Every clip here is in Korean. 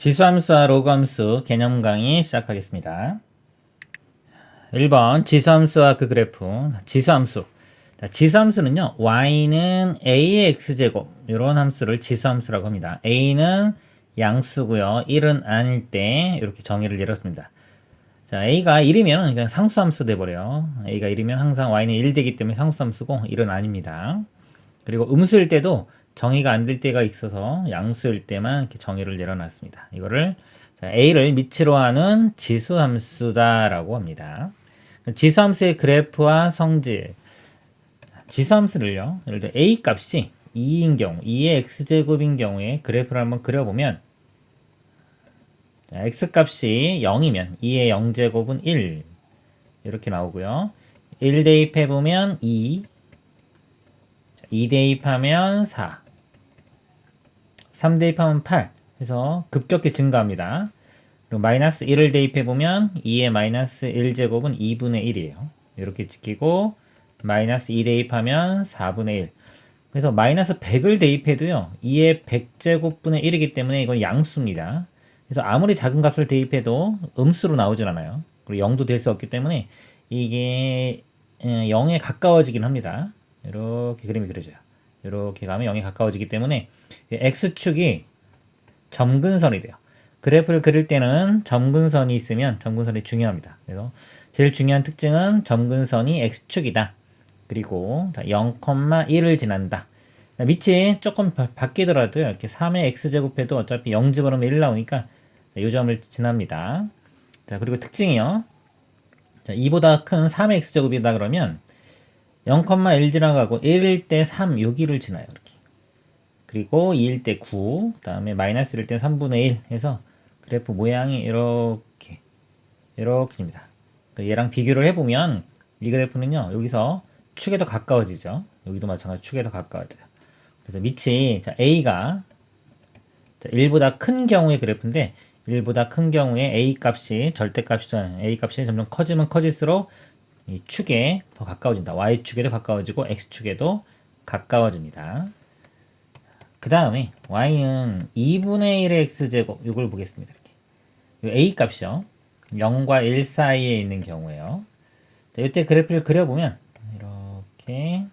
지수함수와 로그함수 개념 강의 시작하겠습니다. 1번 지수함수와 그 그래프. 지수함수. 지수함수는요, y는 a의 x제곱 이런 함수를 지수함수라고 합니다. a는 양수고요, 1은 아닐 때 이렇게 정의를 내렸습니다. 자, a가 1이면 그냥 상수함수 돼버려요. a가 1이면 항상 y는 1 되기 때문에 상수함수고 1은 아닙니다. 그리고 음수일 때도 정의가 안 될 때가 있어서 양수일 때만 이렇게 정의를 내려놨습니다. 이거를 a를 미치로 하는 지수함수다라고 합니다. 지수함수의 그래프와 성질. 지수함수를요, 예를 들어 a 값이 2인 경우, 2의 x제곱인 경우에 그래프를 한번 그려보면, x 값이 0이면 2의 0제곱은 1 이렇게 나오고요. 1 대입해보면 2, 2 대입하면 4, 3 대입하면 8 해서 급격히 증가합니다. 그리고 마이너스 1을 대입해보면 2의 마이너스 1제곱은 2분의 1이에요. 이렇게 지키고 마이너스 2 대입하면 4분의 1. 그래서 마이너스 100을 대입해도요, 2의 100제곱분의 1이기 때문에 이건 양수입니다. 그래서 아무리 작은 값을 대입해도 음수로 나오진 않아요. 그리고 0도 될 수 없기 때문에 이게 0에 가까워지긴 합니다. 이렇게 그림이 그려져요. 이렇게 가면 0에 가까워지기 때문에 x축이 점근선이 돼요. 그래프를 그릴 때는 점근선이 있으면 점근선이 중요합니다. 그래서 제일 중요한 특징은 점근선이 x축이다. 그리고 0,1을 지난다. 밑이 조금 바뀌더라도 이렇게 3의 x제곱해도 어차피 0 집어넣으면 1 나오니까 이 점을 지납니다. 자, 그리고 특징이요. 자, 2보다 큰 3의 x제곱이다 그러면 0,1 지나가고 1일 때 3 여기를 지나요. 이렇게. 그리고 2일 때 9, 그 다음에 마이너스 1일 때 3분의 1 해서 그래프 모양이 이렇게입니다. 얘랑 비교를 해보면 이 그래프는요, 여기서 축에 더 가까워지죠. 여기도 마찬가지로 축에 더 가까워져요. 그래서 밑이 A가 1보다 큰 경우의 그래프인데 1보다 큰 경우에 A 값이 절대값이죠. A 값이 점점 커지면 커질수록 이 축에 더 가까워진다. Y축에도 가까워지고 X축에도 가까워집니다. 그 다음에 Y는 2분의 1의 X제곱 이걸 보겠습니다. 이렇게. A 값이요. 0과 1 사이에 있는 경우에요. 자, 이때 그래프를 그려보면 이렇게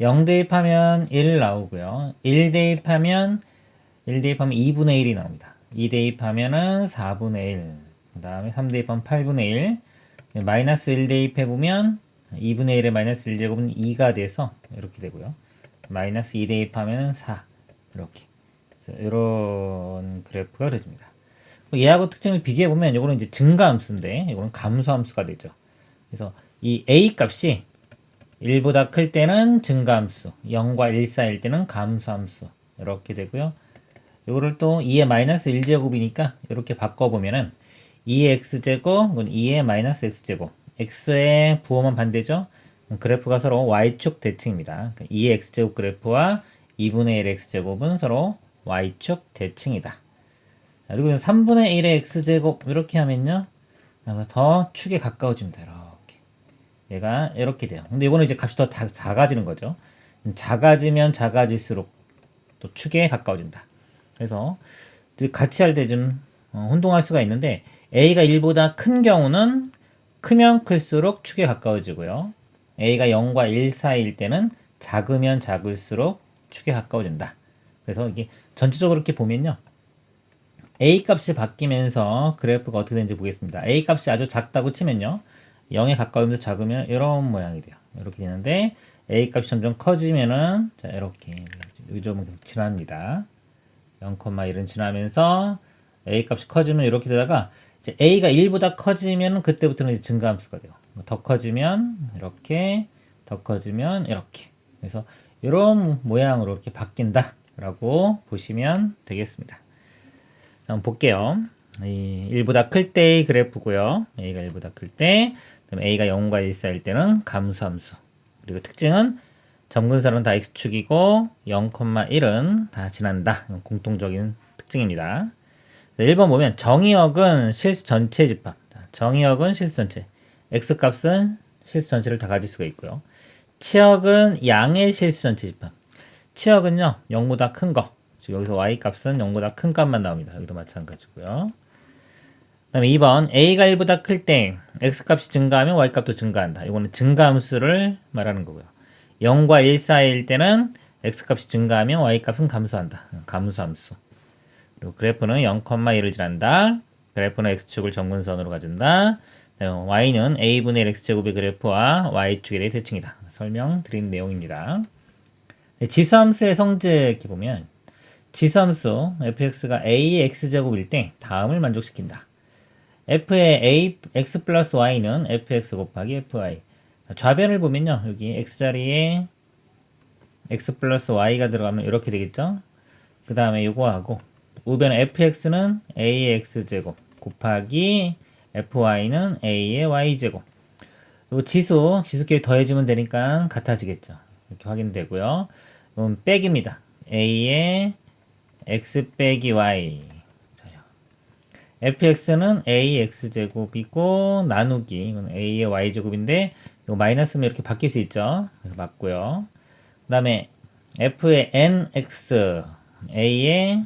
0 대입하면 1 나오고요. 1 대입하면 2분의 1이 나옵니다. 2 대입하면은 4분의 1. 그 다음에 3 대입하면 8분의 1. 마이너스 1 대입해보면 2분의 1의 마이너스 1제곱은 2가 돼서 이렇게 되고요. 마이너스 2 대입하면 4. 이렇게. 그래서 이런 그래프가 그려집니다. 얘하고 특징을 비교해보면 이거는 이제 증가함수인데 이거는 감소함수가 되죠. 그래서 이 A 값이 1보다 클 때는 증가함수, 0과 1 사이일 때는 감소함수 이렇게 되고요. 이거를 또 2의 마이너스 1제곱이니까 이렇게 바꿔보면은 2의 x제곱, 2의 마이너스 x제곱, x의 부호만 반대죠. 그래프가 서로 y축 대칭입니다. 2의 x제곱 그래프와 2분의 1 x제곱은 서로 y축 대칭이다. 자, 그리고 3분의 1의 x제곱 이렇게 하면요, 더 축에 가까워집니다. 이렇게 얘가 이렇게 돼요. 근데 이거는 이제 값이 더 작아지는 거죠. 작아지면 작아질수록 또 축에 가까워진다. 그래서 같이 할 때 좀 혼동할 수가 있는데 a가 1보다 큰 경우는 크면 클수록 축에 가까워지고요. a가 0과 1 사이일 때는 작으면 작을수록 축에 가까워진다. 그래서 이게 전체적으로 이렇게 보면요, A 값이 바뀌면서 그래프가 어떻게 되는지 보겠습니다. A 값이 아주 작다고 치면요, 0에 가까우면서 작으면 이런 모양이 돼요. 이렇게 되는데 A 값이 점점 커지면은 자, 이렇게 이 점은 계속 지납니다. 0,1은 지나면서 A 값이 커지면 이렇게 되다가 이제 A가 1보다 커지면 그때부터는 이제 증가함수가 돼요. 더 커지면 이렇게, 더 커지면 이렇게. 그래서 이런 모양으로 이렇게 바뀐다라고 보시면 되겠습니다. 한번 볼게요. 1보다 클 때의 그래프고요. A가 1보다 클 때, 그다음에 A가 0과 1 사이일 때는 감소함수. 그리고 특징은 점근선은 다 x축이고 0,1은 다 지난다. 공통적인 특징입니다. 1번 보면 정의역은 실수 전체 집합. 정의역은 실수 전체. x값은 실수 전체를 다 가질 수가 있고요. 치역은 양의 실수 전체 집합. 치역은요, 0보다 큰 거. 즉 여기서 y 값은 0보다 큰 값만 나옵니다. 여기도 마찬가지고요. 그 다음에 2번 a가 1보다 클 때 x 값이 증가하면 y 값도 증가한다. 이거는 증가함수를 말하는 거고요. 0과 1 사이일 때는 x 값이 증가하면 y 값은 감소한다. 감소함수. 그리고 그래프는 0,1을 지난다. 그래프는 x축을 점근선으로 가진다. y는 a분의 1 x제곱의 그래프와 y축에 대해 대칭이다. 설명드린 내용입니다. 지수함수의 성질 이렇게 보면 지수함수 fx가 a의 x제곱일 때 다음을 만족시킨다. f의 a x 플러스 y는 fx 곱하기 fy. 좌변을 보면요. 여기 x자리에 x 플러스 y가 들어가면 이렇게 되겠죠. 그 다음에 요거하고 우변 fx는 a의 x제곱 곱하기 fy는 a의 y제곱. 요 지수끼리 더해주면 되니까 같아지겠죠. 이렇게 확인되고요. 빼기입니다. a의 x 빼기 y. fx는 a x제곱이고 나누기 이건 a의 y제곱인데 이거 마이너스면 이렇게 바뀔 수 있죠. 그래서 맞고요. 그 다음에 f의 nx a의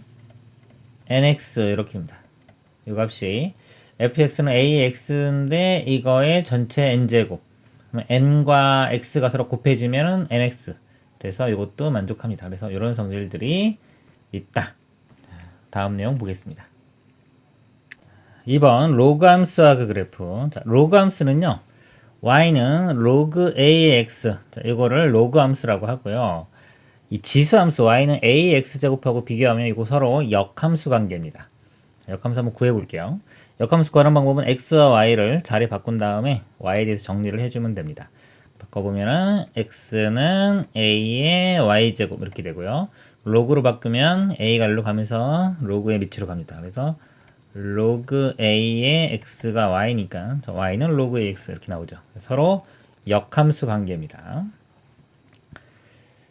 nx 이렇게입니다. 이 값이 fx는 a의 x인데 이거의 전체 n제곱 n과 x가 서로 곱해지면 nx 돼서 이것도 만족합니다. 그래서 이런 성질들이 있다. 다음 내용 보겠습니다. 2번 로그 함수와 그 그래프. 자, 로그 함수는요. y는 로그 a의 x. 자, 이거를 로그 함수라고 하고요. 이 지수 함수 y는 a x 제곱하고 비교하면 이거 서로 역함수 관계입니다. 역함수 한번 구해 볼게요. 역함수 구하는 방법은 x와 y를 자리 바꾼 다음에 y에 대해서 정리를 해주면 됩니다. 바꿔보면은 x는 a의 y제곱 이렇게 되고요. 로그로 바꾸면 a가 1로 가면서 로그의 밑으로 갑니다. 그래서 로그 a의 x가 y니까 y는 로그 ax 이렇게 나오죠. 서로 역함수 관계입니다.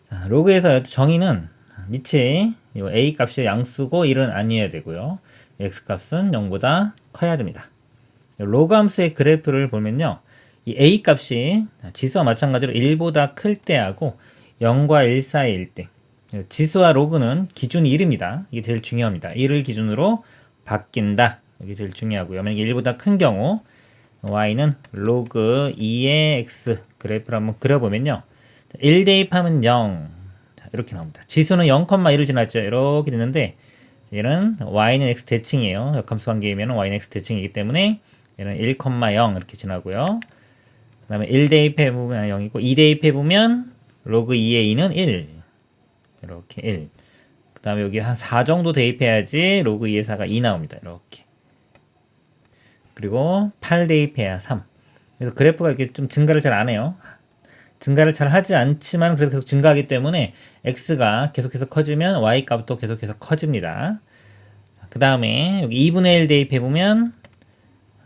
자, 로그에서 정의는 밑이 a 값이 양수고 1은 아니어야 되고요. x 값은 0보다 커야 됩니다. 로그 함수의 그래프를 보면요. 이 a 값이 지수와 마찬가지로 1보다 클 때하고 0과 1 사이일 때 지수와 로그는 기준이 1입니다. 이게 제일 중요합니다. 1을 기준으로 바뀐다. 이게 제일 중요하고요. 만약에 1보다 큰 경우 y는 로그 2의 x 그래프를 한번 그려보면요. 1 대입하면 0 이렇게 나옵니다. 지수는 0,1을 지났죠. 이렇게 되는데 얘는 y는 x 대칭이에요. 역함수 관계이면 y는 x 대칭이기 때문에 얘는 1,0 이렇게 지나고요. 그 다음에 1 대입해보면 0이고 2 대입해보면 로그 2의 2는 1 이렇게 1. 그 다음에 여기 한 4 정도 대입해야지 로그 2의 4가 2 나옵니다. 이렇게. 그리고 8 대입해야 3. 그래서 그래프가 이렇게 좀 증가를 잘 안 해요. 증가를 잘 하지 않지만 그래도 계속 증가하기 때문에 x가 계속해서 커지면 y 값도 계속해서 커집니다. 그 다음에 여기 2분의 1 대입해보면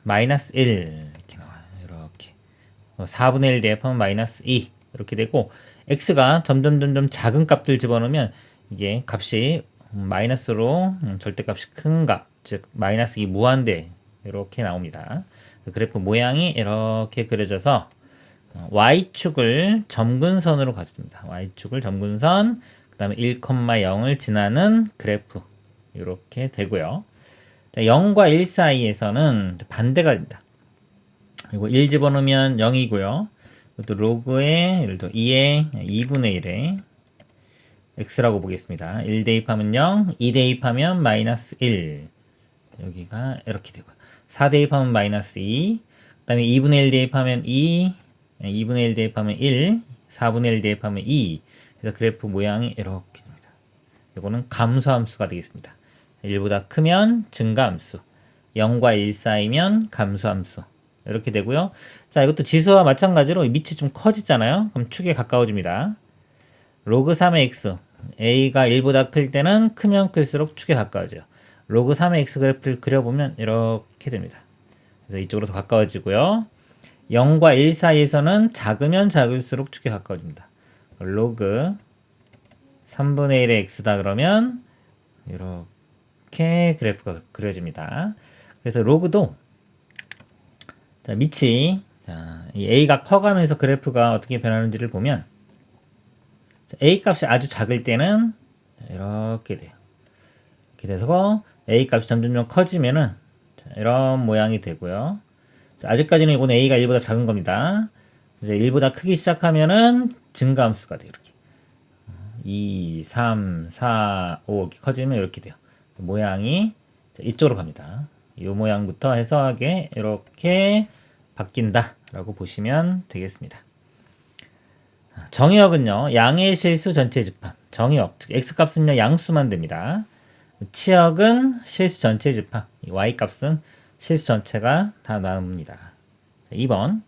마이너스 1 이렇게 나와요. 이렇게 4분의 1 대입하면 마이너스 2 이렇게 되고 x가 점점 작은 값들 집어넣으면 이게 값이 마이너스로 절대값이 큰 값, 즉 마이너스 2 무한대 이렇게 나옵니다. 그래프 모양이 이렇게 그려져서 y축을 점근선으로 가집니다. y축을 점근선, 그 다음에 1,0을 지나는 그래프 이렇게 되고요. 0과 1 사이에서는 반대가 됩니다. 그리고 1 집어넣으면 0이고요. 이것도 로그의 예를 들어 2의 2분의 1의 x라고 보겠습니다. 1 대입하면 0, 2 대입하면 마이너스 1 여기가 이렇게 되고요. 4 대입하면 마이너스 2, 그 다음에 2분의 1 대입하면 2, 2분의 1 대입하면 1, 4분의 1 대입하면 2. 그래서 그래프 모양이 이렇게 됩니다. 이거는 감소함수가 되겠습니다. 1보다 크면 증가함수, 0과 1 사이면 감소함수 이렇게 되고요. 자, 이것도 지수와 마찬가지로 밑이 좀 커지잖아요. 그럼 축에 가까워집니다. 로그 3의 x, a가 1보다 클 때는 크면 클수록 축에 가까워져요. 로그 3의 x 그래프를 그려보면 이렇게 됩니다. 그래서 이쪽으로 더 가까워지고요. 0과 1 사이에서는 작으면 작을수록 축에 가까워집니다. 로그 3분의 1의 x다 그러면 이렇게 그래프가 그려집니다. 그래서 로그도 자, 밑이 이 a가 커가면서 그래프가 어떻게 변하는지를 보면 a 값이 아주 작을 때는 이렇게 돼요. 이렇게 돼서 a 값이 점점 커지면은 자, 이런 모양이 되고요. 자, 아직까지는 이건 a가 1보다 작은 겁니다. 이제 1보다 크기 시작하면은 증가함수가 돼요. 이렇게 2, 3, 4, 5 이렇게 커지면 이렇게 돼요. 모양이 자, 이쪽으로 갑니다. 이 모양부터 해석하게 이렇게 바뀐다 라고 보시면 되겠습니다. 정의역은요, 양의 실수 전체 집합. 정의역, 즉 x값은요 양수만 됩니다. 치역은 실수 전체 집합. y값은 실수 전체가 다 나옵니다. 2번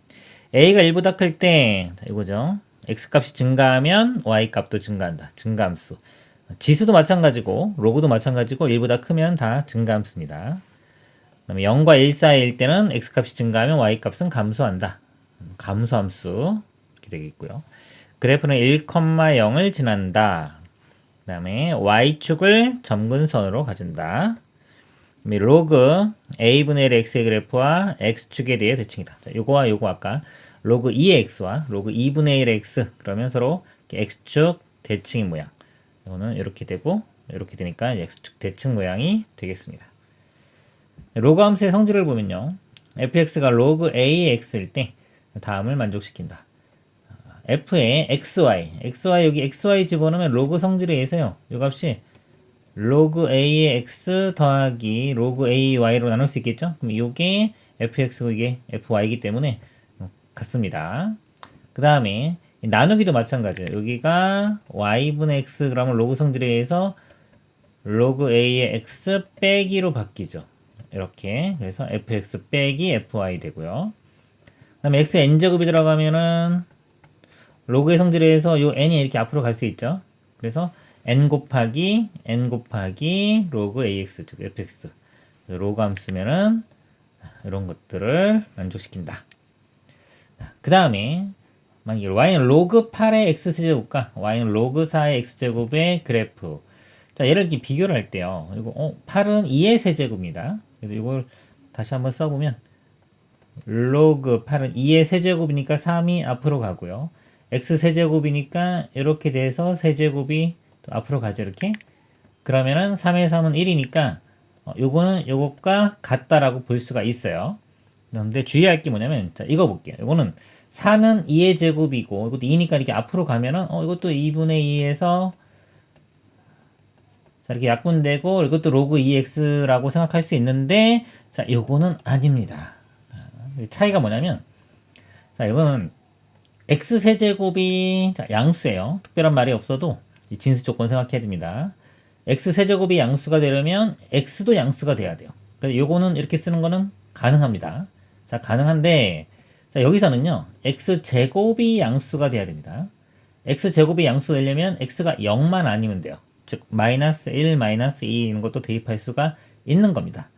a가 1보다 클 때 이거죠. x값이 증가하면 y값도 증가한다. 증가함수. 지수도 마찬가지고 로그도 마찬가지고 1보다 크면 다 증가함수입니다. 그다음에 0과 1 사이일 때는 x값이 증가하면 y값은 감소한다. 감소함수 이렇게 되겠고요. 그래프는 1,0을 지난다. 그 다음에 y축을 점근선으로 가진다. 로그 a분의 1 x의 그래프와 x축에 대해 대칭이다. 자, 요거와 요거 아까 로그 2의 x와 로그 2분의 1의 x 그러면 서로 x축 대칭 모양. 이거는 이렇게 되고 이렇게 되니까 x축 대칭 모양이 되겠습니다. 로그 함수의 성질을 보면요. fx가 로그 a의 x일 때 다음을 만족시킨다. f의 xy 여기 xy 집어넣으면 로그 성질에 의해서요. 이 값이 로그 a의 x 더하기 로그 ay로 나눌 수 있겠죠? 그럼 이게 fx고 이게 fy이기 때문에 같습니다. 그 다음에 나누기도 마찬가지예요. 여기가 y분의 x 그러면 로그 성질에 의해서 로그 a의 x 빼기로 바뀌죠. 이렇게 그래서 fx 빼기 fy 되고요. 그 다음에 x n제곱이 들어가면은 로그의 성질에 의해서 요 n이 이렇게 앞으로 갈 수 있죠. 그래서 n 곱하기 로그 ax 즉 fx 로그 함수면은 이런 것들을 만족시킨다. 그 다음에 만약에 y는 로그 8의 x제곱과 y는 로그 4의 x제곱의 그래프. 자, 얘를 이렇게 비교를 할 때요. 이거 8은 2의 세제곱입니다. 그래서 이걸 다시 한번 써보면 로그 8은 2의 세제곱이니까 3이 앞으로 가고요. x 세제곱이니까 이렇게 돼서 세제곱이 또 앞으로 가죠. 이렇게. 그러면은 3의 3은 1이니까 요거는 요것과 같다라고 볼 수가 있어요. 그런데 주의할 게 뭐냐면 자, 이거 볼게요. 이거는 4는 2의 제곱이고 이것도 2니까 이렇게 앞으로 가면은 이것도 2분의 2에서 자, 이렇게 약분되고 이것도 로그 2x라고 생각할 수 있는데 자, 요거는 아닙니다. 차이가 뭐냐면 자, 이거는 x세제곱이 자, 양수예요. 특별한 말이 없어도 이 진수 조건 생각해야 됩니다. x세제곱이 양수가 되려면 x도 양수가 돼야 돼요. 그래서 요거는 이렇게 쓰는 거는 가능합니다. 자, 가능한데 자, 여기서는요. x제곱이 양수가 돼야 됩니다. x제곱이 양수 되려면 x가 0만 아니면 돼요. 즉 마이너스 1, 마이너스 2 이런 것도 대입할 수가 있는 겁니다.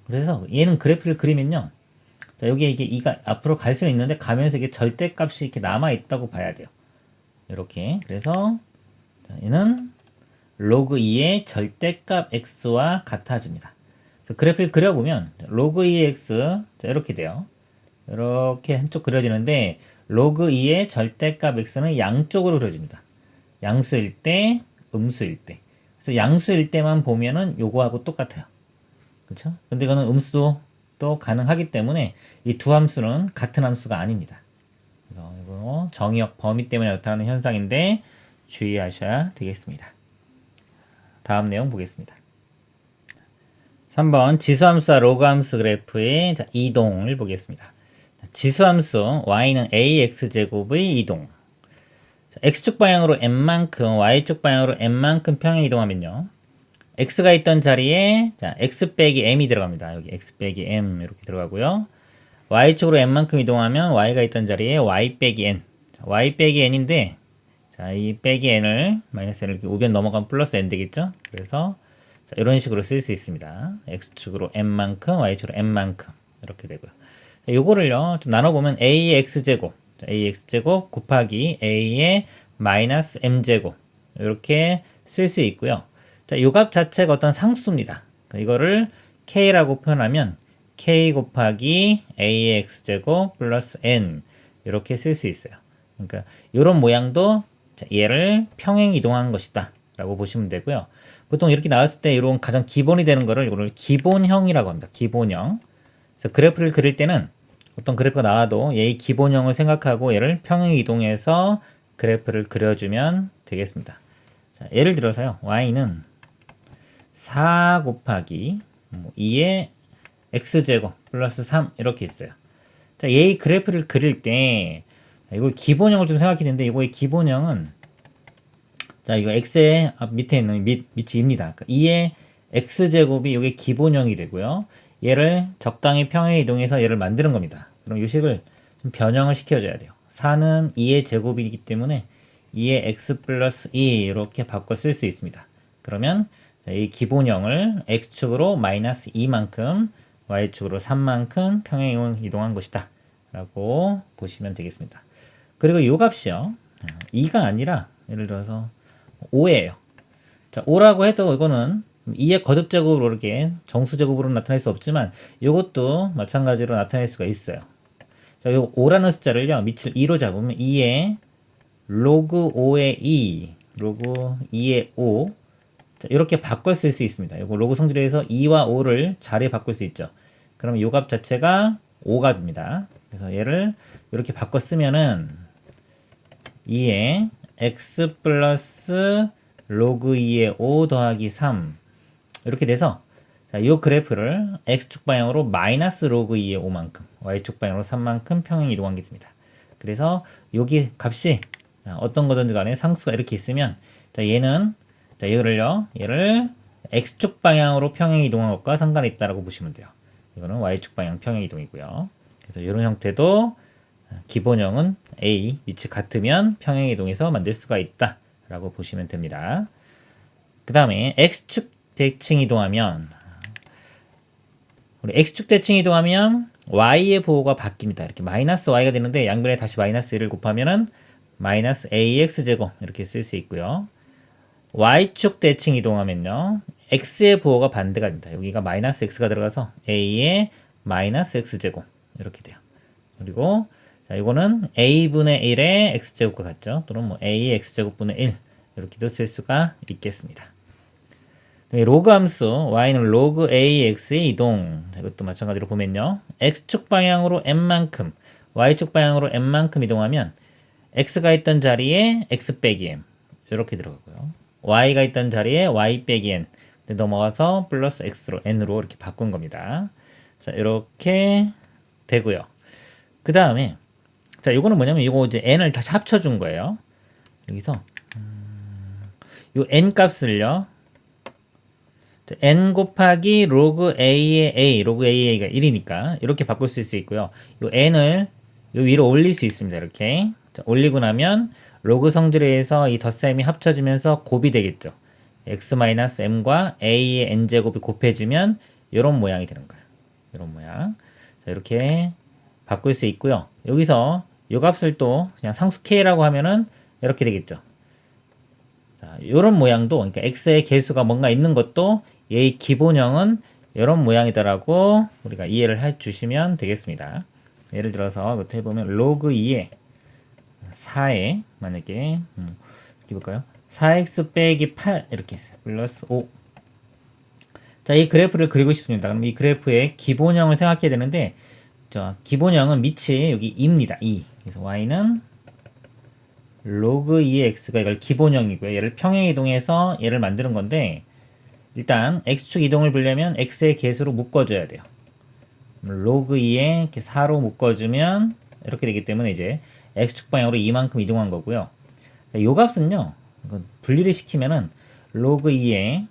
그래서 얘는 그래프를 그리면요. 자, 여기에 이게 2가 앞으로 갈 수는 있는데 가면서 이게 절대값이 이렇게 남아있다고 봐야 돼요. 이렇게. 그래서 자, 얘는 로그 2의 절대값 x와 같아집니다. 그래프를 그려보면 로그 2의 x 자, 이렇게 돼요. 이렇게 한쪽 그려지는데 로그 2의 절대값 x는 양쪽으로 그려집니다. 양수일 때, 음수일 때. 그래서 양수일 때만 보면은 요거하고 똑같아요. 그렇죠? 근데 이거는 음수도 또 가능하기 때문에 이 두 함수는 같은 함수가 아닙니다. 그래서 이거 정의역 범위 때문에 나타나는 현상인데 주의하셔야 되겠습니다. 다음 내용 보겠습니다. 3번 지수함수와 로그함수 그래프의 이동을 보겠습니다. 지수함수 y는 ax제곱의 이동. x축 방향으로 n만큼 y축 방향으로 n만큼 평행 이동하면요. x가 있던 자리에 자, x 빼기 m이 들어갑니다. 여기 x 빼기 m 이렇게 들어가고요. y축으로 n만큼 이동하면 y가 있던 자리에 y 빼기 n. 자, y 빼기 n인데 자, 이 빼기 n을 마이너스 n을 이렇게 우변 넘어가면 플러스 n 되겠죠? 그래서 자, 이런 식으로 쓸 수 있습니다. x축으로 n만큼 y축으로 n만큼 이렇게 되고요. 자, 요거를요. 좀 나눠보면 a의 x제곱 자, a의 x제곱 곱하기 a의 마이너스 m제곱 이렇게 쓸 수 있고요. 자, 요 값 자체가 어떤 상수입니다. 이거를 k라고 표현하면 k 곱하기 a의 x제곱 플러스 n 이렇게 쓸 수 있어요. 그러니까 이런 모양도 자, 얘를 평행 이동한 것이다 라고 보시면 되고요. 보통 이렇게 나왔을 때 이런 가장 기본이 되는 거를 이거를 기본형이라고 합니다. 기본형. 그래서 그래프를 그릴 때는 어떤 그래프가 나와도 얘의 기본형을 생각하고 얘를 평행 이동해서 그래프를 그려주면 되겠습니다. 자, 예를 들어서요. y는 4 곱하기 2의 x제곱 플러스 3 이렇게 있어요. 자, 얘의 그래프를 그릴 때 이걸 기본형을 좀 생각해야 되는데 이거의 기본형은 자, 이거 x의 밑에 있는 밑이 2입니다. 그러니까 2의 x제곱이 이게 기본형이 되고요. 얘를 적당히 평행 이동해서 얘를 만드는 겁니다. 그럼 이 식을 좀 변형을 시켜줘야 돼요. 4는 2의 제곱이기 때문에 2의 x 플러스 2 이렇게 바꿔 쓸 수 있습니다. 그러면 이 기본형을 x축으로 마이너스 2만큼 y축으로 3만큼 평행 이동한 것이다 라고 보시면 되겠습니다. 그리고 이 값이요 2가 아니라 예를 들어서 5예요. 자, 5라고 해도 이거는 2의 거듭제곱으로 이렇게 정수제곱으로 나타낼 수 없지만 이것도 마찬가지로 나타낼 수가 있어요. 자, 요 5라는 숫자를요 밑을 2로 잡으면 2의 로그 5의 2 로그 2의 5 자, 이렇게 바꿔 쓸 수 있습니다. 이거 로그 성질에서 2와 5를 자리에 바꿀 수 있죠. 그러면 요 값 자체가 5가 됩니다. 그래서 얘를 이렇게 바꿔 쓰면은 2의 x 플러스 로그 2의 5 더하기 3 이렇게 돼서 자, 이 그래프를 x축 방향으로 마이너스 로그 2의 5만큼 y축 방향으로 3만큼 평행 이동한 게 됩니다. 그래서 여기 값이 어떤 거든지 간에 상수가 이렇게 있으면 자, 얘는 자, 얘를 x축 방향으로 평행 이동한 것과 상관이 있다라고 보시면 돼요. 이거는 y축 방향 평행 이동이고요. 그래서 이런 형태도 기본형은 A, 위치 같으면 평행 이동해서 만들 수가 있다 라고 보시면 됩니다. 그 다음에 X축 대칭 이동하면 우리 X축 대칭 이동하면 Y의 보호가 바뀝니다. 이렇게 마이너스 Y가 되는데 양변에 다시 마이너스 1을 곱하면은 마이너스 AX제곱 이렇게 쓸 수 있고요. Y축 대칭 이동하면요 X의 부호가 반대가 됩니다. 여기가 마이너스 X가 들어가서 A의 마이너스 X제곱 이렇게 돼요. 그리고 자, 이거는 a분의 1의 x제곱과 같죠. 또는 뭐 a의 x제곱분의 1 이렇게도 쓸 수가 있겠습니다. 로그 함수 y는 로그 ax의 이동 이것도 마찬가지로 보면요. x축 방향으로 n만큼 y축 방향으로 n만큼 이동하면 x가 있던 자리에 x 빼기 m 이렇게 들어가고요. y가 있던 자리에 y 빼기 n 넘어가서 플러스 x로 n으로 이렇게 바꾼 겁니다. 자, 이렇게 되고요. 그 다음에 자, 이거는 뭐냐면 이거 이제 n을 다시 합쳐준 거예요. 여기서 요 n 값을요. 자, n 곱하기 로그 a의 a, 로그 a가 1이니까 이렇게 바꿀 수 있고요. 요 n을 요 위로 올릴 수 있습니다. 이렇게 자, 올리고 나면 로그 성질에서 이 덧셈이 합쳐지면서 곱이 되겠죠. x-m과 a의 n제곱이 곱해지면 이런 모양이 되는 거예요. 이런 모양. 자, 이렇게 바꿀 수 있고요. 여기서 이 값을 또 그냥 상수 k라고 하면은 이렇게 되겠죠. 자, 이런 모양도 그러니까 x의 개수가 뭔가 있는 것도 얘의 기본형은 이런 모양이다라고 우리가 이해를 해 주시면 되겠습니다. 예를 들어서 이것도 해보면 로그 2의 4에 만약에 이렇게 볼까요? 4x 빼기 8 이렇게 있어요. 플러스 5. 자, 이 그래프를 그리고 싶습니다. 그럼 이 그래프의 기본형을 생각해야 되는데 자, 기본형은 밑이 여기 2입니다. 2. 그래서 y는 로그 2의 x가 이걸 기본형이고요. 얘를 평행 이동해서 얘를 만드는 건데 일단 x축 이동을 보려면 x의 개수로 묶어줘야 돼요. 로그 2에 이렇게 4로 묶어주면 이렇게 되기 때문에 이제 x축 방향으로 이만큼 이동한 거고요. 요 값은요. 분리를 시키면은 로그 2에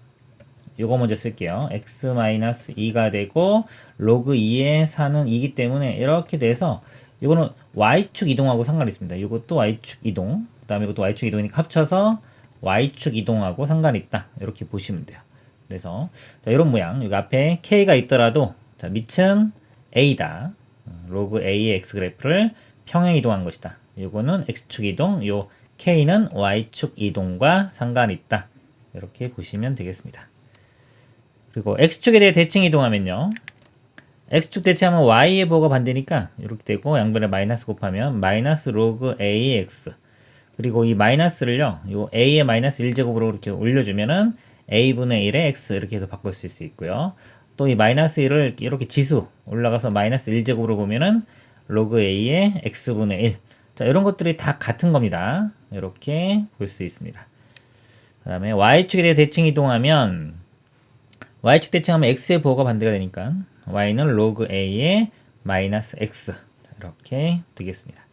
요거 먼저 쓸게요. x-2가 되고 로그 2의 4는 2기 때문에 이렇게 돼서 이거는 y축 이동하고 상관이 있습니다. 이것도 y축 이동, 그 다음에 이것도 y축 이동이니까 합쳐서 y축 이동하고 상관이 있다. 이렇게 보시면 돼요. 그래서 자, 이런 모양, 여기 앞에 k가 있더라도 자, 밑은 a다. 로그 a의 x 그래프를 평행 이동한 것이다. 이거는 x축 이동, 요 k는 y축 이동과 상관이 있다. 이렇게 보시면 되겠습니다. 그리고 x축에 대해 대칭 이동하면요. x축 대칭하면 y의 부호가 반대니까 이렇게 되고 양변에 마이너스 곱하면 마이너스 로그 ax 그리고 이 마이너스를요. 요 a의 마이너스 1제곱으로 이렇게 올려주면은 a분의 1의 x 이렇게 해서 바꿀 수 있고요. 또 이 마이너스 1을 이렇게 지수 올라가서 마이너스 1제곱으로 보면은 로그 a의 x분의 1. 자, 이런 것들이 다 같은 겁니다. 이렇게 볼 수 있습니다. 그 다음에 y축에 대해 대칭 이동하면 y축 대칭하면 x의 부호가 반대가 되니까 y는 로그 a의 마이너스 x. 자, 이렇게 되겠습니다.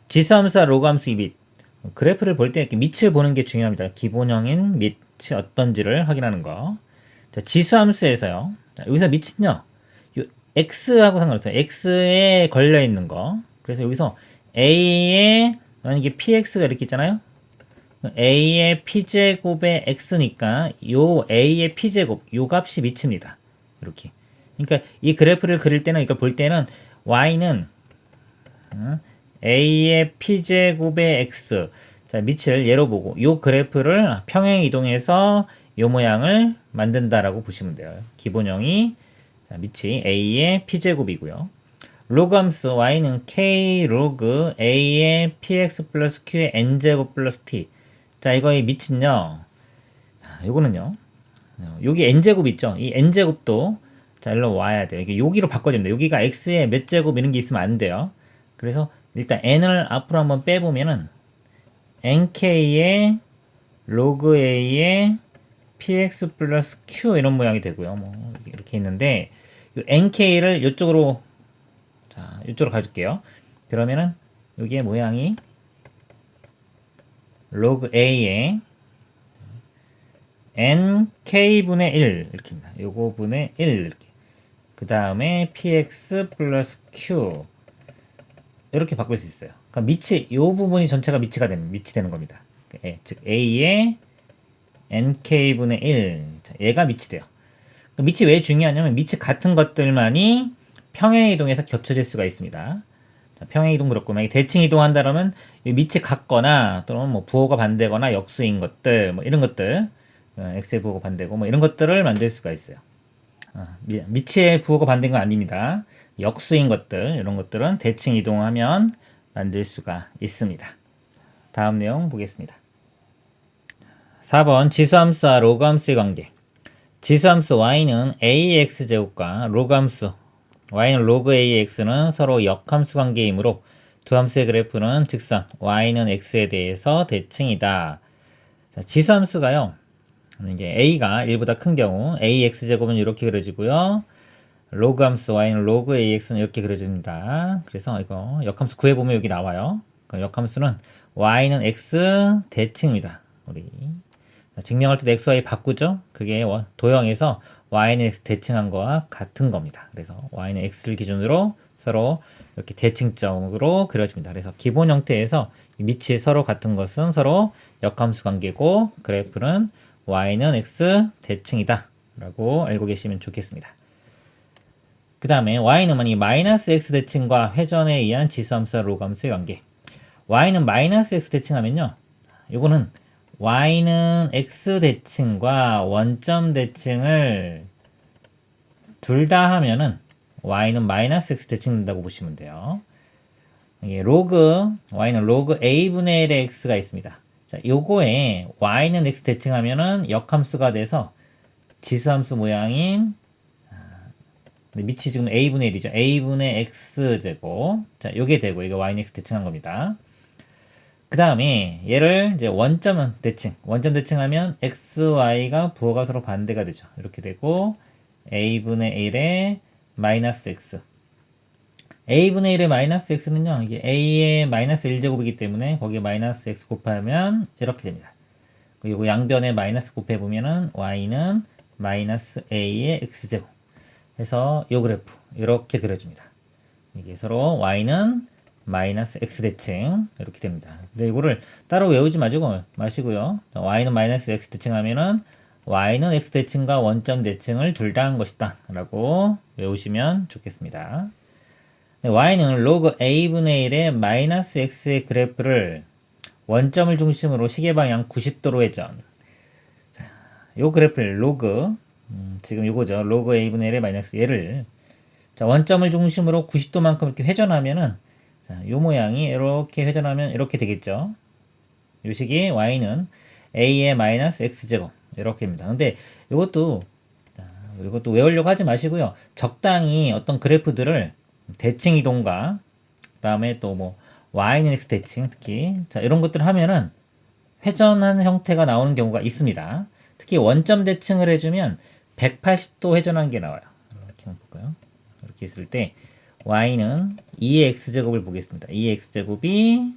지수함수와 로그함수 이빛. 그래프를 볼 때 이렇게 밑을 보는 게 중요합니다. 기본형인 밑이 어떤지를 확인하는 거. 자, 지수함수에서요. 자, 여기서 밑은요. 요 x하고 상관없어요. x에 걸려 있는 거. 그래서 여기서 a에 만약에 px가 이렇게 있잖아요. a의 p제곱의 x니까 요 a의 p제곱 요 값이 미칩니다. 이렇게. 그러니까 이 그래프를 그릴 때는 이걸 볼 때는 y는 a의 p제곱의 x 자 밑을 예로 보고 요 그래프를 평행 이동해서 요 모양을 만든다라고 보시면 돼요. 기본형이 자, 밑이 a의 p제곱이고요. 로그 함수 y는 k 로그 a의 px 플러스 q의 n제곱 플러스 t 자 이거의 밑은요 요거는요 여기 n제곱 있죠 이 n제곱도 자 일로 와야 돼요 이게 여기로 바꿔줍니다 여기가 x의 몇 제곱 이런 게 있으면 안 돼요 그래서 일단 n을 앞으로 한번 빼보면은 nk의 로그 a의 px 플러스 q 이런 모양이 되고요 뭐 이렇게 있는데 이 nk를 이쪽으로 자 이쪽으로 가줄게요 그러면은 여기에 모양이 로그 a의 nk분의 1 이렇게입니다. 요거 분의 1 이렇게. 그 다음에 px 플러스 q 이렇게 바꿀 수 있어요. 그러니까 밑이 요 부분이 전체가 밑이 되는 겁니다. 즉 a의 nk분의 1 자, 얘가 밑이 돼요. 그러니까 밑이 왜 중요하냐면 밑이 같은 것들만이 평행 이동해서 겹쳐질 수가 있습니다. 평행 이동 그렇고 만약에 대칭 이동한다면 밑이 같거나 또는 뭐 부호가 반대거나 역수인 것들 뭐 이런 것들 x의 부호가 반대고 뭐 이런 것들을 만들 수가 있어요. 밑의 부호가 반대인 건 아닙니다. 역수인 것들 이런 것들은 대칭 이동하면 만들 수가 있습니다. 다음 내용 보겠습니다. 4번 지수함수와 로그함수의 관계. 지수함수 y는 ax제곱과 로그함수 y는 로그 ax는 서로 역함수 관계이므로 두 함수의 그래프는 직선 y는 x에 대해서 대칭이다. 자, 지수함수가요. 이게 a가 1보다 큰 경우 ax제곱은 이렇게 그려지고요. 로그 함수 y는 로그 ax는 이렇게 그려집니다. 그래서 이거 역함수 구해보면 여기 나와요. 그 역함수는 y는 x 대칭입니다. 우리 증명할 때도 x, y 바꾸죠? 그게 도형에서 y는 x 대칭한 거와 같은 겁니다. 그래서 y는 x를 기준으로 서로 이렇게 대칭점으로 그려집니다. 그래서 기본 형태에서 밑이 서로 같은 것은 서로 역함수 관계고 그래프는 y는 x 대칭이다 라고 알고 계시면 좋겠습니다. 그 다음에 y는 만약 마이너스 x 대칭과 회전에 의한 지수함수와 로그함수의 관계 y는 마이너스 x 대칭하면요 이거는 y는 x 대칭과 원점 대칭을 둘 다 하면은 y는 마이너스 x 대칭된다고 보시면 돼요. 이게 y는 로그 a분의 1의 x가 있습니다. 자, 요거에 y는 x 대칭하면은 역함수가 돼서 지수함수 모양인 밑이 지금 a분의 1이죠. a분의 x제곱. 자, 요게 되고 이거 y는 x 대칭한 겁니다. 그 다음에 얘를 이제 원점 대칭하면 x, y가 부호가 서로 반대가 되죠. 이렇게 되고 a분의 1의 마이너스 x a분의 1의 마이너스 x는요 이게 a의 마이너스 1제곱이기 때문에 거기에 마이너스 x 곱하면 이렇게 됩니다. 그리고 양변에 마이너스 곱해보면은 y는 마이너스 a의 x제곱 해서 요 그래프 이렇게 그려집니다. 이게 서로 y는 마이너스 x 대칭 이렇게 됩니다. 근데 이거를 따로 외우지 마시고요. y는 마이너스 x 대칭하면은 y는 x 대칭과 원점 대칭을 둘 다 한 것이다 라고 외우시면 좋겠습니다. y는 로그 a분의 1의 마이너스 x의 그래프를 원점을 중심으로 시계 방향 90도로 회전. 자, 요 그래프를 로그 지금 요거죠. 로그 a분의 1의 마이너스 얘를 자, 원점을 중심으로 90도만큼 이렇게 회전하면은 자, 요 모양이 이렇게 회전하면 이렇게 되겠죠. 요 식이 y는 a의 마이너스 x제곱 이렇게입니다. 근데 이것도 외우려고 하지 마시고요. 적당히 어떤 그래프들을 대칭 이동과 그다음에 또 뭐 y는 x 대칭 특히 자 이런 것들을 하면은 회전한 형태가 나오는 경우가 있습니다. 특히 원점 대칭을 해주면 180도 회전한 게 나와요. 이렇게 한번 볼까요? 이렇게 있을 때 y는 2의 x제곱을 보겠습니다. 2의 x제곱이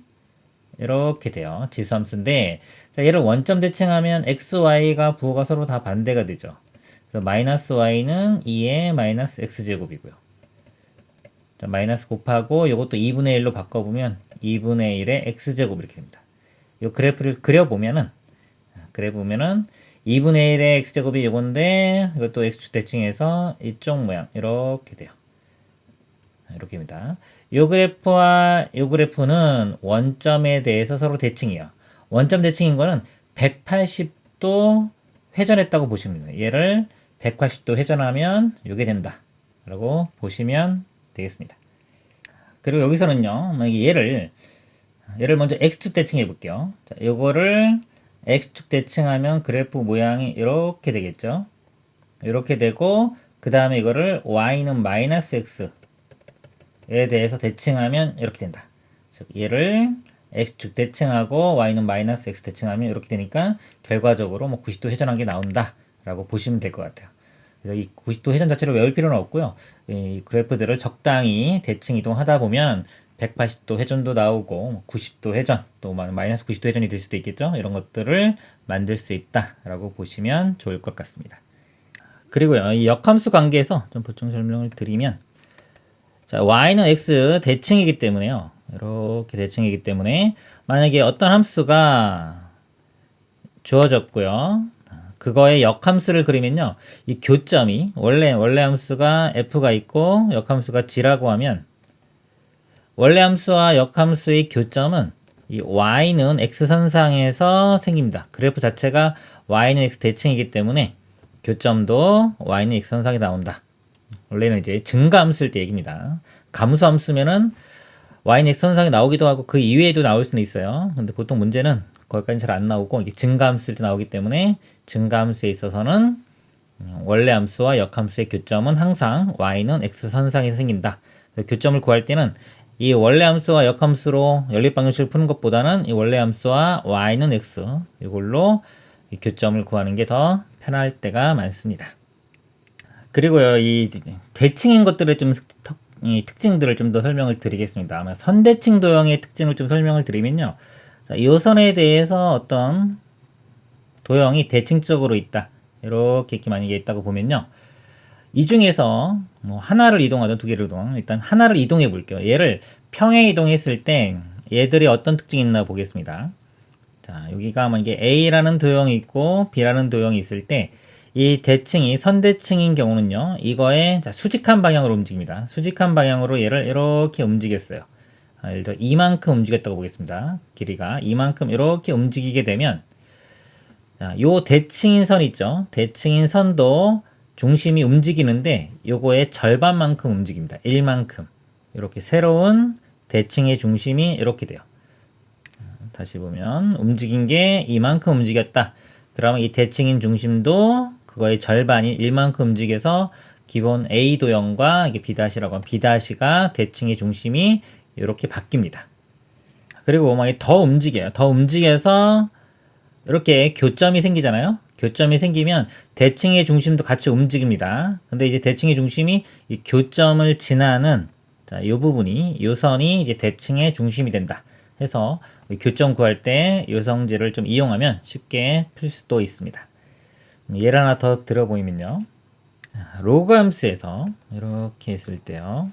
이렇게 돼요. 지수함수인데 자, 얘를 원점 대칭하면 x, y가 부호가 서로 다 반대가 되죠. 그래서 마이너스 y는 2의 마이너스 x제곱이고요. 자, 마이너스 곱하고 이것도 2분의 1로 바꿔보면 2분의 1의 x제곱 이렇게 됩니다. 이 그래프를 그려보면은 2분의 1의 x제곱이 이건데 이것도 x축 대칭해서 이쪽 모양 이렇게 돼요. 이렇게입니다. 이 그래프와 이 그래프는 원점에 대해서 서로 대칭이에요. 원점 대칭인 거는 180도 회전했다고 보시면 돼요. 얘를 180도 회전하면 이게 된다 라고 보시면 되겠습니다. 그리고 여기서는요, 만약에 얘를 먼저 x축 대칭해 볼게요. 자, 요거를 x축 대칭하면 그래프 모양이 이렇게 되겠죠. 이렇게 되고 그 다음에 이거를 y는 마이너스 x에 대해서 대칭하면 이렇게 된다. 즉 얘를 x축 대칭하고 y는 마이너스 x 대칭하면 이렇게 되니까 결과적으로 뭐 90도 회전한 게 나온다 라고 보시면 될 것 같아요. 그래서 이 90도 회전 자체를 외울 필요는 없고요. 이 그래프들을 적당히 대칭 이동하다 보면 180도 회전도 나오고 90도 회전 또 마이너스 90도 회전이 될 수도 있겠죠. 이런 것들을 만들 수 있다라고 보시면 좋을 것 같습니다. 그리고요, 이 역함수 관계에서 좀 보충 설명을 드리면 자, y는 x 대칭이기 때문에요. 이렇게 대칭이기 때문에 만약에 어떤 함수가 주어졌고요. 그거의 역함수를 그리면요. 이 교점이 원래 함수가 f가 있고 역함수가 g라고 하면 원래 함수와 역함수의 교점은 이 y는 x선상에서 생깁니다. 그래프 자체가 y는 x 대칭이기 때문에 교점도 y는 x선상에 나온다. 원래는 이제 증가함수일 때 얘기입니다. 감수함수면은 y는 x선상에 나오기도 하고 그 이외에도 나올 수는 있어요. 근데 보통 문제는 거기까지 잘 안 나오고 이게 증가함수일 때 나오기 때문에 증가함수에 있어서는 원래 함수와 역함수의 교점은 항상 y는 x선상에서 생긴다. 교점을 구할 때는 이 원래 함수와 역함수로 연립방정식을 푸는 것보다는 이 원래 함수와 y는 x 이걸로 이 교점을 구하는 게 더 편할 때가 많습니다. 그리고요, 이 대칭인 것들의 좀 이 특징들을 좀 더 설명을 드리겠습니다. 아마 선대칭 도형의 특징을 좀 설명을 드리면요. 자, 이 선에 대해서 어떤 도형이 대칭적으로 있다. 이렇게 만약에 있다고 보면요. 이 중에서 뭐 하나를 이동하든 두 개를 이동하든 일단 하나를 이동해 볼게요. 얘를 평행 이동했을 때 얘들이 어떤 특징이 있나 보겠습니다. 자, 여기가 만약에 A라는 도형이 있고 B라는 도형이 있을 때 이 대칭이 선대칭인 경우는요. 이거에 자, 수직한 방향으로 움직입니다. 수직한 방향으로 얘를 이렇게 움직였어요. 예를 들어 이만큼 움직였다고 보겠습니다. 길이가 이만큼 이렇게 움직이게 되면 자, 요 대칭인 선 있죠. 대칭인 선도 중심이 움직이는데 요거의 절반만큼 움직입니다. 1만큼. 이렇게 새로운 대칭의 중심이 이렇게 돼요. 다시 보면 움직인 게 이만큼 움직였다. 그러면 이 대칭인 중심도 그거의 절반인 1만큼 움직여서 기본 A 도형과 이게 B'라고 하면 B'가 대칭의 중심이 이렇게 바뀝니다. 그리고 만약에 더 움직여요. 더 움직여서 이렇게 교점이 생기잖아요. 교점이 생기면 대칭의 중심도 같이 움직입니다. 근데 이제 대칭의 중심이 이 교점을 지나는 자, 이 부분이 이 선이 이제 대칭의 중심이 된다. 해서 교점 구할 때 요성질을 좀 이용하면 쉽게 풀 수도 있습니다. 예를 하나 더 들어보면요. 로그 함수에서 이렇게 했을 때요.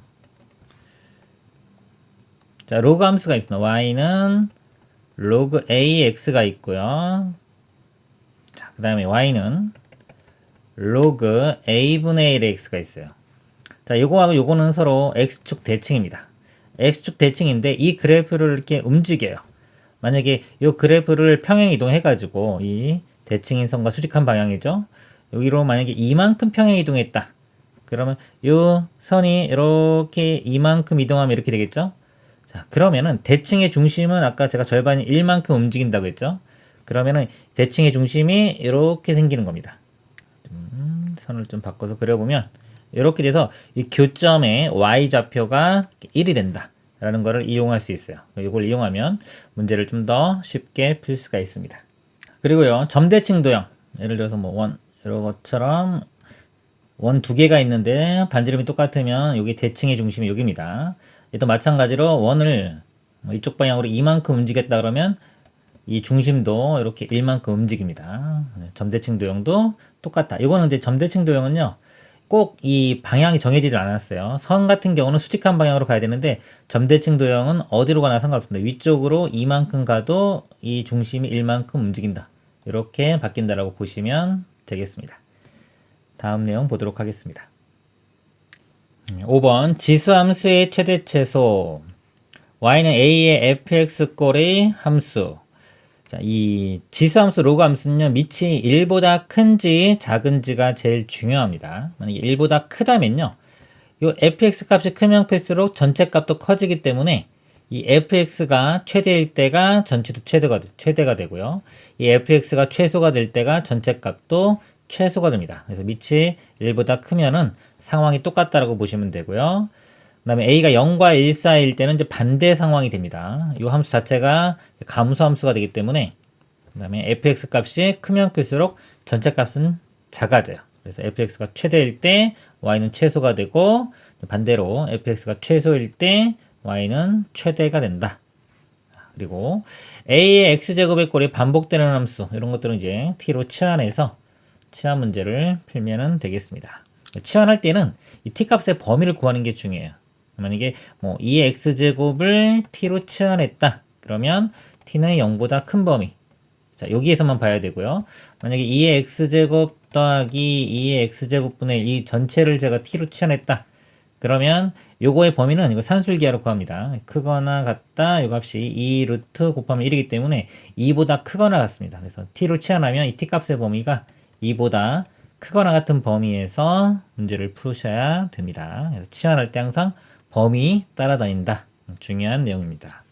자, 로그 함수가 있습니다. y는 로그 ax가 있고요. 자, 그 다음에 y는 로그 a분의 1의 x가 있어요. 자, 요거하고 요거는 서로 x축 대칭입니다. x축 대칭인데 이 그래프를 이렇게 움직여요. 만약에 이 그래프를 평행 이동해가지고 이 대칭인 선과 수직한 방향이죠. 여기로 만약에 이만큼 평행 이동했다. 그러면 이 선이 이렇게 이만큼 이동하면 이렇게 되겠죠. 자, 그러면은 대칭의 중심은 아까 제가 절반이 1만큼 움직인다고 했죠. 그러면은 대칭의 중심이 이렇게 생기는 겁니다. 선을 좀 바꿔서 그려보면 이렇게 돼서 이 교점의 y-좌표가 1이 된다 라는 것을 이용할 수 있어요. 이걸 이용하면 문제를 좀 더 쉽게 풀 수가 있습니다. 그리고요, 점대칭 도형, 예를 들어서 뭐 원 이런 것처럼 원 두 개가 있는데 반지름이 똑같으면 여기 대칭의 중심이 여기입니다. 또 마찬가지로 원을 이쪽 방향으로 이만큼 움직였다 그러면 이 중심도 이렇게 1만큼 움직입니다. 점대칭 도형도 똑같다. 이거는 이제 점대칭 도형은요, 꼭 이 방향이 정해지질 않았어요. 선 같은 경우는 수직한 방향으로 가야 되는데 점대칭 도형은 어디로 가나 상관없습니다. 위쪽으로 이만큼 가도 이 중심이 1만큼 움직인다. 이렇게 바뀐다라고 보시면 되겠습니다. 다음 내용 보도록 하겠습니다. 5번 지수함수의 최대 최소 y는 a의 fx꼴의 함수. 자, 이 지수함수 로그 함수는요, 밑이 1보다 큰지 작은지가 제일 중요합니다. 만약에 1보다 크다면요, 이 fx 값이 크면 클수록 전체 값도 커지기 때문에 이 fx가 최대일 때가 전체도 최대가 되고요. 이 fx가 최소가 될 때가 전체 값도 최소가 됩니다. 그래서 밑이 1보다 크면은 상황이 똑같다라고 보시면 되고요. 그 다음에 a가 0과 1 사이일 때는 이제 반대 상황이 됩니다. 이 함수 자체가 감소함수가 되기 때문에, 그 다음에 fx 값이 크면 클수록 전체 값은 작아져요. 그래서 fx가 최대일 때 y는 최소가 되고, 반대로 fx가 최소일 때 y는 최대가 된다. 그리고 a의 x제곱의 꼴이 반복되는 함수, 이런 것들은 이제 t로 치환해서 치환 문제를 풀면 되겠습니다. 치환할 때는 이 t값의 범위를 구하는 게 중요해요. 만약에 뭐 2x제곱을 t로 치환했다 그러면 t는 0보다 큰 범위, 자 여기에서만 봐야 되고요. 만약에 2의 x제곱 더하기 2의 x제곱분의 1 이 전체를 제가 t로 치환했다 그러면 요거의 범위는 이거 산술기하로 구합니다. 크거나 같다, 요 값이 2 루트 곱하면 1이기 때문에 2보다 크거나 같습니다. 그래서 t로 치환하면 이 t값의 범위가 2보다 크거나 같은 범위에서 문제를 푸셔야 됩니다. 그래서 치환할 때 항상 범위 따라다닌다. 중요한 내용입니다.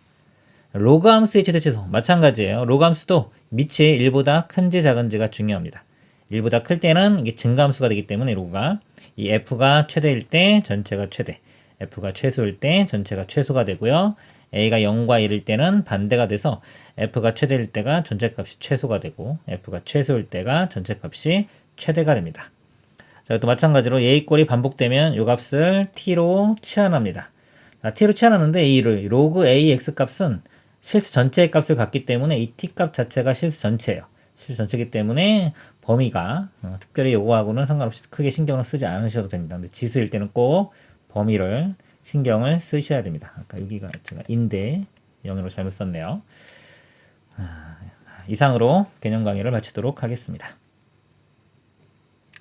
로그 함수의 최대 최소 마찬가지예요. 로그 함수도 밑이 1보다 큰지 작은지가 중요합니다. 1보다 클 때는 이게 증가함수가 되기 때문에 로그가 이 f가 최대일 때 전체가 최대, f가 최소일 때 전체가 최소가 되고요. a가 0과 1일 때는 반대가 돼서 f가 최대일 때가 전체값이 최소가 되고 f가 최소일 때가 전체값이 최대가 됩니다. 자, 또 마찬가지로 a 꼴이 반복되면 이 값을 t로 치환합니다. 자, t로 치환하는데 이 로그 ax 값은 실수 전체의 값을 갖기 때문에 이 t 값 자체가 실수 전체예요. 실수 전체이기 때문에 범위가 특별히 요거하고는 상관없이 크게 신경을 쓰지 않으셔도 됩니다. 근데 지수일 때는 꼭 범위를 신경을 쓰셔야 됩니다. 아까 여기가 제가 인대 0으로 잘못 썼네요. 이상으로 개념 강의를 마치도록 하겠습니다.